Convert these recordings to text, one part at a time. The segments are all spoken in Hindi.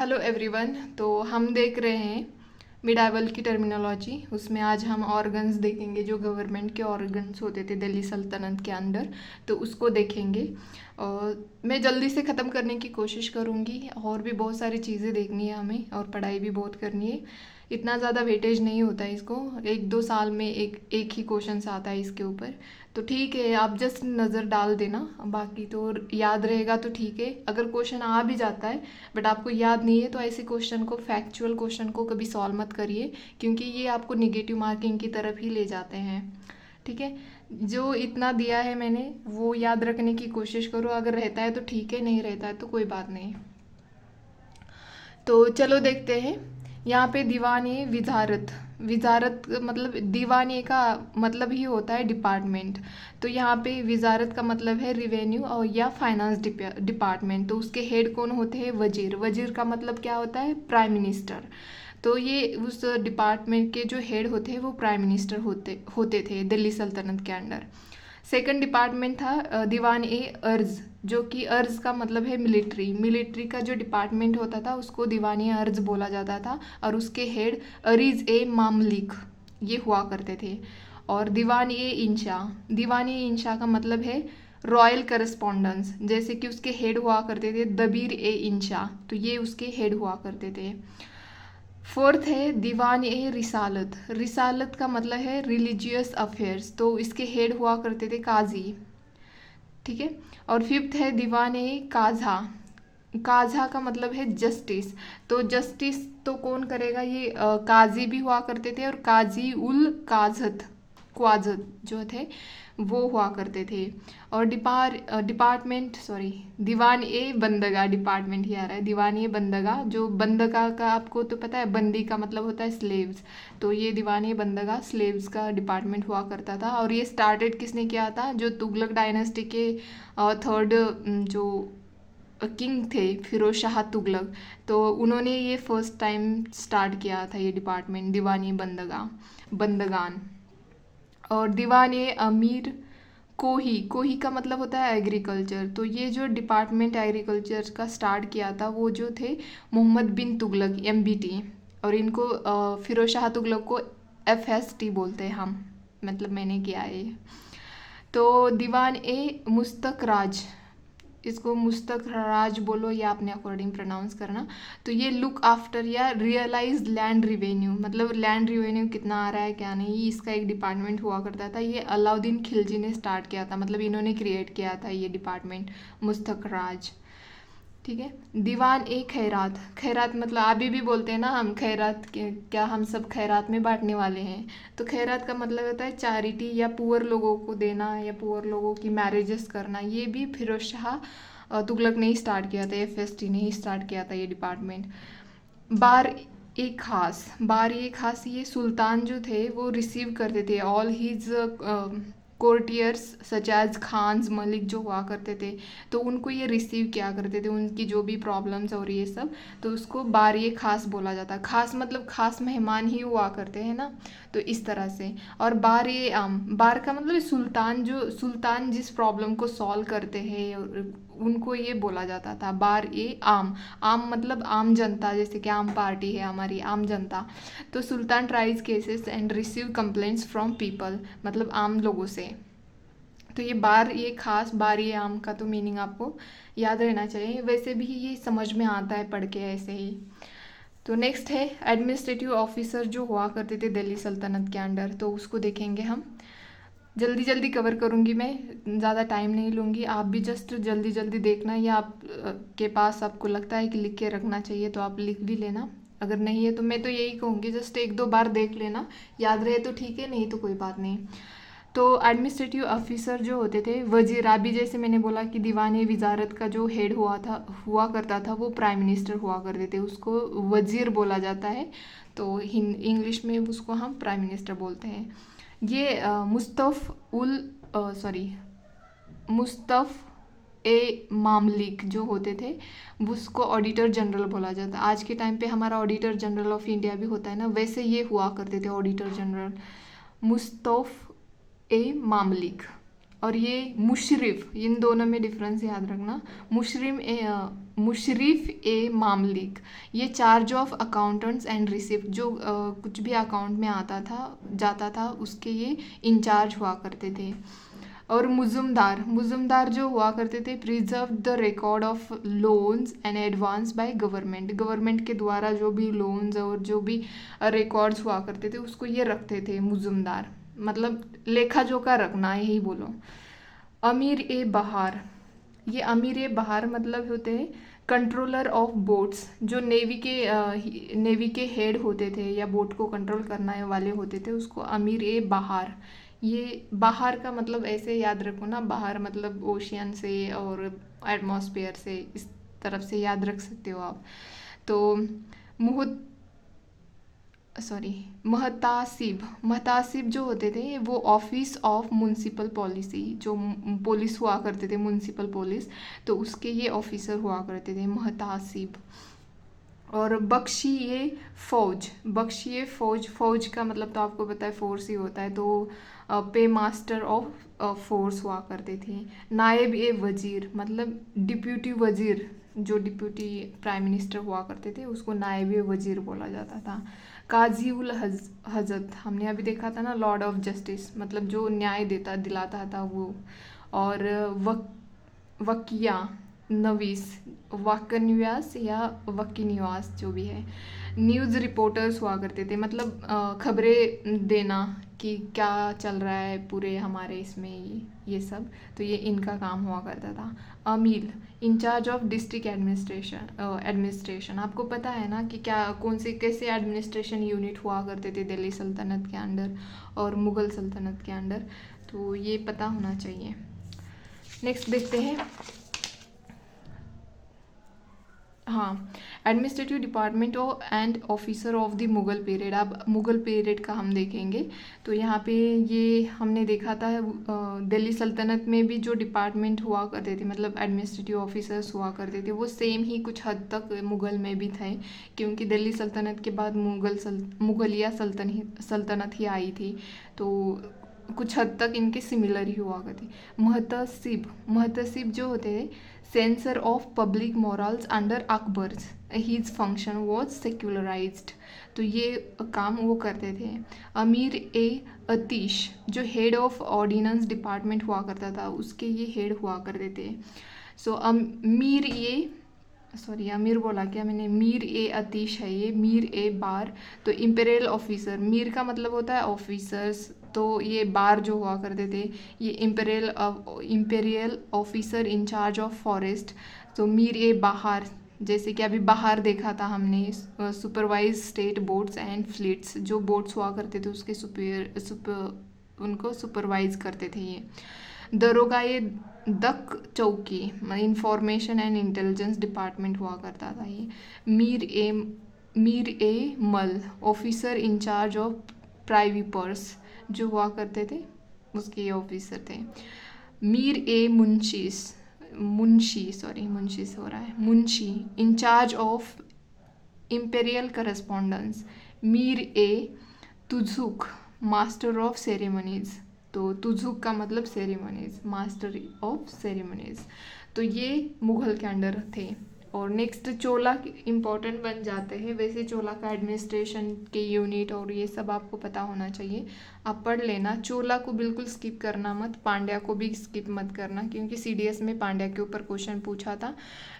Hello everyone. तो हम देख रहे हैं मिडाइवल की टर्मिनोलॉजी। उसमें आज हम ऑर्गन्स देखेंगे जो गवर्नमेंट के ऑर्गन्स होते थे दिल्ली सल्तनत के अंदर, तो उसको देखेंगे। और मैं जल्दी से ख़त्म करने की कोशिश करूँगी। और भी बहुत सारी चीज़ें देखनी है हमें और पढ़ाई भी बहुत करनी है। इतना ज़्यादा वेटेज नहीं होता है इसको, 1-2 साल में एक ही क्वेश्चन आता है इसके ऊपर। तो ठीक है, आप जस्ट नज़र डाल देना, बाकी तो याद रहेगा तो ठीक है। अगर क्वेश्चन आ भी जाता है बट आपको याद नहीं है तो ऐसे क्वेश्चन को, फैक्चुअल क्वेश्चन को कभी सॉल्व मत करिए, क्योंकि ये आपको निगेटिव मार्किंग की तरफ ही ले जाते हैं। ठीक है, जो इतना दिया है मैंने वो याद रखने की कोशिश करो। अगर रहता है तो ठीक है, नहीं रहता है तो कोई बात नहीं। तो चलो देखते हैं। यहाँ पे दीवानी विजारत, विजारत मतलब दीवानी का मतलब ही होता है डिपार्टमेंट। तो यहाँ पे विजारत का मतलब है रिवेन्यू और या फाइनेंस डिपार्टमेंट। तो उसके हेड कौन होते हैं? वजीर। वजीर का मतलब क्या होता है? Prime minister. तो ये उस डिपार्टमेंट के जो हेड होते हैं वो प्राइम मिनिस्टर होते होते थे दिल्ली सल्तनत के अंडर। सेकंड डिपार्टमेंट था दीवान ए अर्ज, जो कि अर्ज का मतलब है मिलिट्री। मिलिट्री का जो डिपार्टमेंट होता था उसको दीवान ए अर्ज बोला जाता था, और उसके हेड अरीज ए मामलिक ये हुआ करते थे। और दीवान ए इंशा, दीवान ए इंशा का मतलब है रॉयल करस्पॉन्डेंस, जैसे कि उसके हेड हुआ करते थे दबीर ए इंशा, तो ये उसके हेड हुआ करते थे। फोर्थ है दीवान ए रिसालत, रिसालत का मतलब है रिलीजियस अफेयर्स, तो इसके हेड हुआ करते थे काजी। ठीक है, और फिफ्थ है दीवान ए काज़ा, काज़ा का मतलब है जस्टिस। तो जस्टिस तो कौन करेगा? ये काजी भी हुआ करते थे, और काजी उल काजत, क्वाजत जो थे वो हुआ करते थे। और डिपार्टमेंट सॉरी दीवान ए बंदगा, डिपार्टमेंट ही आ रहा है। दीवान ए बंदगा, जो बंदगा का आपको तो पता है, बंदी का मतलब होता है स्लेव्स। तो ये दीवान ए बंदगा स्लेव्स का डिपार्टमेंट हुआ करता था। और ये स्टार्टेड किसने किया था? जो तुगलक डायनेस्टी के थर्ड जो किंग थे, फिरोज शाह तुगलक, तो उन्होंने ये फर्स्ट टाइम स्टार्ट किया था ये डिपार्टमेंट, दीवानी बंदगा, बंदगान। और दीवान ए अमीर कोही, कोही का मतलब होता है एग्रीकल्चर। तो ये जो डिपार्टमेंट एग्रीकल्चर का स्टार्ट किया था वो जो थे मोहम्मद बिन तुगलक, MBT। और इनको फिरोज शाह तुगलक को FST बोलते हैं हम, मतलब मैंने किया है ये। तो दीवान ए मुस्तक राज, इसको मुस्तक राज बोलो या अपने अकॉर्डिंग प्रोनाउंस करना। तो ये लुक आफ्टर या रियलाइज लैंड रिवेन्यू, मतलब लैंड रिवेन्यू कितना आ रहा है क्या नहीं, इसका एक डिपार्टमेंट हुआ करता था। ये अलाउद्दीन खिलजी ने स्टार्ट किया था, मतलब इन्होंने क्रिएट किया था ये डिपार्टमेंट, मुस्तक राज। ठीक है, दीवान ए खैरात, खैरात मतलब अभी भी बोलते हैं ना हम खैरात के, क्या हम सब खैरात में बांटने वाले हैं? तो खैरात का मतलब होता है चैरिटी या पुअर लोगों को देना या पुअर लोगों की मैरिजेस करना। ये भी फिरोज शाह तुगलक ने ही स्टार्ट किया था, FST ने ही स्टार्ट किया था ये डिपार्टमेंट। बार ए खास, बार ए खास ये सुल्तान जो थे वो रिसीव करते थे all his courtiers such as Khans Malik जो हुआ करते थे, तो उनको ये रिसीव किया करते थे, उनकी जो भी प्रॉब्लम्स और ये सब, तो उसको बारी खास बोला जाता है। खास मतलब खास मेहमान ही हुआ करते हैं ना, तो इस तरह से। और बार ये आम, बार का मतलब सुल्तान, जो सुल्तान जिस प्रॉब्लम को सॉल्व करते हैं उनको ये बोला जाता था बार ए आम। आम मतलब आम जनता, जैसे कि आम पार्टी है हमारी, आम जनता। तो सुल्तान tries cases and receive complaints from people, मतलब आम लोगों से। तो ये बार ये खास, बार ये आम का तो मीनिंग आपको याद रहना चाहिए, वैसे भी ये समझ में आता है पढ़ के ऐसे ही। तो नेक्स्ट है एडमिनिस्ट्रेटिव ऑफिसर जो हुआ करते थे दिल्ली सल्तनत के अंडर, तो उसको देखेंगे हम। जल्दी जल्दी कवर करूँगी मैं, ज़्यादा टाइम नहीं लूँगी। आप भी जस्ट जल्दी जल्दी देखना, या आप के पास आपको लगता है कि लिख के रखना चाहिए तो आप लिख भी लेना। अगर नहीं है तो मैं तो यही कहूँगी जस्ट 1-2 बार देख लेना, याद रहे तो ठीक है, नहीं तो कोई बात नहीं। तो एडमिनिस्ट्रेटिव ऑफिसर जो होते थे वजीर, अभी जैसे मैंने बोला कि दीवान वजारत का जो हेड हुआ करता था वो प्राइम मिनिस्टर हुआ करते थे, उसको वजीर बोला जाता है। तो इंग्लिश में उसको हम प्राइम मिनिस्टर बोलते हैं। ये मुस्तफ़ ए मामलिक जो होते थे उसको ऑडिटर जनरल बोला जाता है। आज के टाइम पे हमारा ऑडिटर जनरल ऑफ इंडिया भी होता है ना, वैसे ये हुआ करते थे ऑडिटर जनरल, मुस्तफ़ ए मामलिक। और ये मुशरिफ, इन दोनों में डिफरेंस याद रखना। मुशरिफ ए मामलिक, ये charge of accountants and receipt, जो कुछ भी अकाउंट में आता था जाता था उसके ये इंचार्ज हुआ करते थे। और मुजुमदार जो हुआ करते थे, preserve the record of loans and advance by government के द्वारा जो भी लोन्स और जो भी रिकॉर्ड्स हुआ करते थे उसको ये रखते थे मुजुमदार, मतलब लेखा जोखा रखना, यही बोलो। अमीर ए बहार, ये अमीर ए बहार मतलब होते हैं कंट्रोलर ऑफ बोट्स, जो नेवी के हेड होते थे या बोट को कंट्रोल करने वाले होते थे, उसको अमीर ए बहार। ये बाहर का मतलब ऐसे याद रखो ना, बाहर मतलब ओशियन से और एटमॉस्फेयर से, इस तरफ से याद रख सकते हो आप। तो महतासिब जो होते थे वो ऑफिस ऑफ म्युनिसिपल पॉलिसी, जो पुलिस हुआ करते थे म्युनिसिपल पुलिस, तो उसके ये ऑफिसर हुआ करते थे महतासिब। और बख्शिए फौज का मतलब तो आपको पता है फोर्स ही होता है, तो पे मास्टर ऑफ फोर्स हुआ करते थे। नायब ए वजीर मतलब डिप्यूटी वजीर, जो डिप्यूटी प्राइम मिनिस्टर हुआ करते थे उसको नायब ए वजीर बोला जाता था। काजी उल हजत हमने अभी देखा था ना, लॉर्ड ऑफ जस्टिस, मतलब जो न्याय दिलाता था वो। और वकिया नवीस, वाकनिवास या वकीनिवास जो भी है। न्यूज़ रिपोर्टर्स हुआ करते थे, मतलब खबरें देना कि क्या चल रहा है पूरे हमारे इसमें, ये सब, तो ये इनका काम हुआ करता था। अमील इंचार्ज ऑफ डिस्ट्रिक्ट एडमिनिस्ट्रेशन, आपको पता है ना कि क्या कौन से कैसे एडमिनिस्ट्रेशन यूनिट हुआ करते थे दिल्ली सल्तनत के अंडर और मुग़ल सल्तनत के अंडर, तो ये पता होना चाहिए। नेक्स्ट देखते हैं, हाँ, administrative department and officer of the Mughal period. अब मुग़ल पीरियड का हम देखेंगे, तो यहाँ पे ये हमने देखा था दिल्ली सल्तनत में भी जो डिपार्टमेंट हुआ करते थे, मतलब एडमिनिस्ट्रेटिव ऑफिसर्स हुआ करते थे, वो सेम ही कुछ हद तक मुग़ल में भी थे, क्योंकि दिल्ली सल्तनत के बाद मुग़लिया सल्तनत ही आई थी, तो कुछ हद तक इनके सिमिलर ही हुआ करते। महतसिब जो होते थे censor of public morals under Akbar, his function was secularised, तो ये काम वो करते थे। अमीर ए अतीश जो हेड ऑफ ऑर्डिनेंस डिपार्टमेंट हुआ करता था, उसके ये हेड हुआ करते थे। सो अमीर बोला क्या मैंने, मीर ए अतीश है ये, मीर ए बार, तो इम्पेरियल ऑफिसर, मीर का मतलब होता है ऑफिसर्स, तो ये बार जो हुआ करते थे ये imperial officer incharge of forest, तो मीर ए बाहर, जैसे कि अभी बाहर देखा था हमने, supervise state boats and fleets, जो बोट्स हुआ करते थे उसके उनको सुपरवाइज करते थे ये। दरोगा ये दक चौकी, इंफॉर्मेशन एंड इंटेलिजेंस डिपार्टमेंट हुआ करता था ये। मीर ए मल ऑफिसर इंचार्ज ऑफ प्राइवी जो हुआ करते थे उसके ये ऑफिसर थे। मीर ए मुंशी इंचार्ज ऑफ इम्पेरियल करस्पॉन्डेंस। मीर ए तुजुक मास्टर ऑफ सेरेमनीज, तो तुजुक का मतलब सेरेमनीज, मास्टर ऑफ सेरेमनीज, तो ये मुग़ल के अंडर थे। और नेक्स्ट चोला इम्पॉर्टेंट बन जाते हैं, वैसे चोला का एडमिनिस्ट्रेशन के यूनिट और ये सब आपको पता होना चाहिए, आप पढ़ लेना। चोला को बिल्कुल स्किप करना मत, पांड्या को भी स्किप मत करना, क्योंकि सीडीएस में पांड्या के ऊपर क्वेश्चन पूछा था,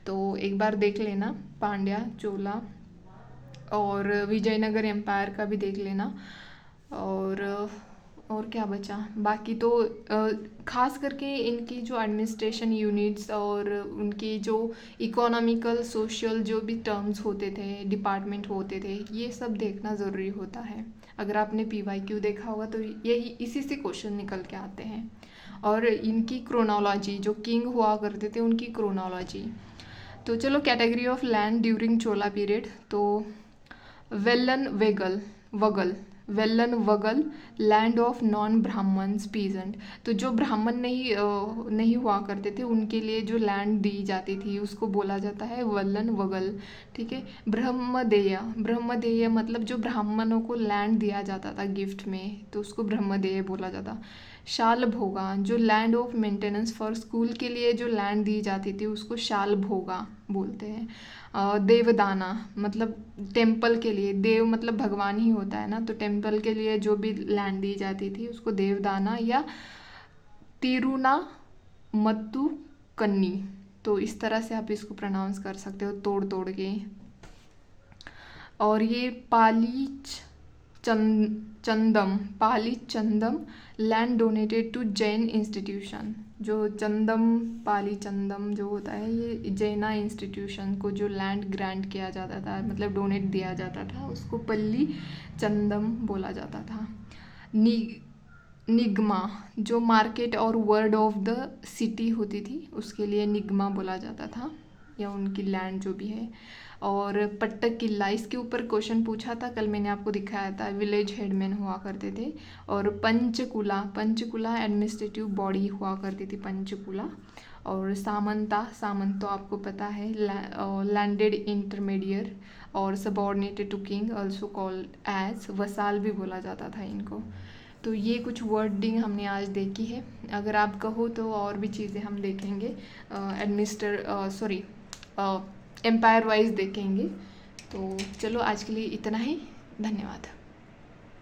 तो एक बार देख लेना पांड्या, चोला और विजयनगर एम्पायर का भी देख लेना। और क्या बचा बाकी, तो ख़ास करके इनकी जो एडमिनिस्ट्रेशन यूनिट्स और उनकी जो इकोनॉमिकल सोशल जो भी टर्म्स होते थे, डिपार्टमेंट होते थे, ये सब देखना ज़रूरी होता है। अगर आपने PYQ देखा होगा तो यही इसी से क्वेश्चन निकल के आते हैं। और इनकी क्रोनोलॉजी, जो किंग हुआ करते थे उनकी क्रोनोलॉजी। तो चलो, category of land during Chola period, तो वेल्लन वगल land of non Brahmins peasant, तो जो ब्राह्मण नहीं हुआ करते थे उनके लिए जो लैंड दी जाती थी उसको बोला जाता है वेल्लन वगल, ठीक है। ब्रह्मदेय मतलब जो ब्राह्मणों को लैंड दिया जाता था गिफ्ट में, तो उसको ब्रह्मदेय बोला जाता। शाल भोगा, जो land of maintenance for school के लिए जो लैंड दी जाती थी उसको शाल भोगा बोलते हैं। देवदाना मतलब टेम्पल के लिए, देव मतलब भगवान ही होता है ना, तो टेम्पल के लिए जो भी लैंड दी जाती थी उसको देवदाना या तिरुना मत्तु कन्नी, तो इस तरह से आप इसको प्रोनाउंस कर सकते हो तोड़ तोड़ के। और ये पाली चंदम land donated to Jain institution, जो पाली चंदम जो होता है ये जैना इंस्टीट्यूशन को जो लैंड ग्रांट किया जाता था, मतलब डोनेट दिया जाता था, उसको पल्ली चंदम बोला जाता था। निगमा जो मार्केट और वर्ड ऑफ द सिटी होती थी उसके लिए निगमा बोला जाता था, या उनकी लैंड जो भी है। और पट्टक किला, इसके ऊपर क्वेश्चन पूछा था, कल मैंने आपको दिखाया था, विलेज हेडमैन हुआ करते थे। और पंचकुला एडमिनिस्ट्रेटिव बॉडी हुआ करती थी पंचकुला। और सामंत तो आपको पता है, लैंडेड इंटरमीडिएट और subordinated to king also called as, vassal भी बोला जाता था इनको। तो ये कुछ वर्डिंग हमने आज देखी है, अगर आप कहो तो और भी चीज़ें हम देखेंगे, एम्पायर वाइज देखेंगे। तो चलो आज के लिए इतना ही, धन्यवाद।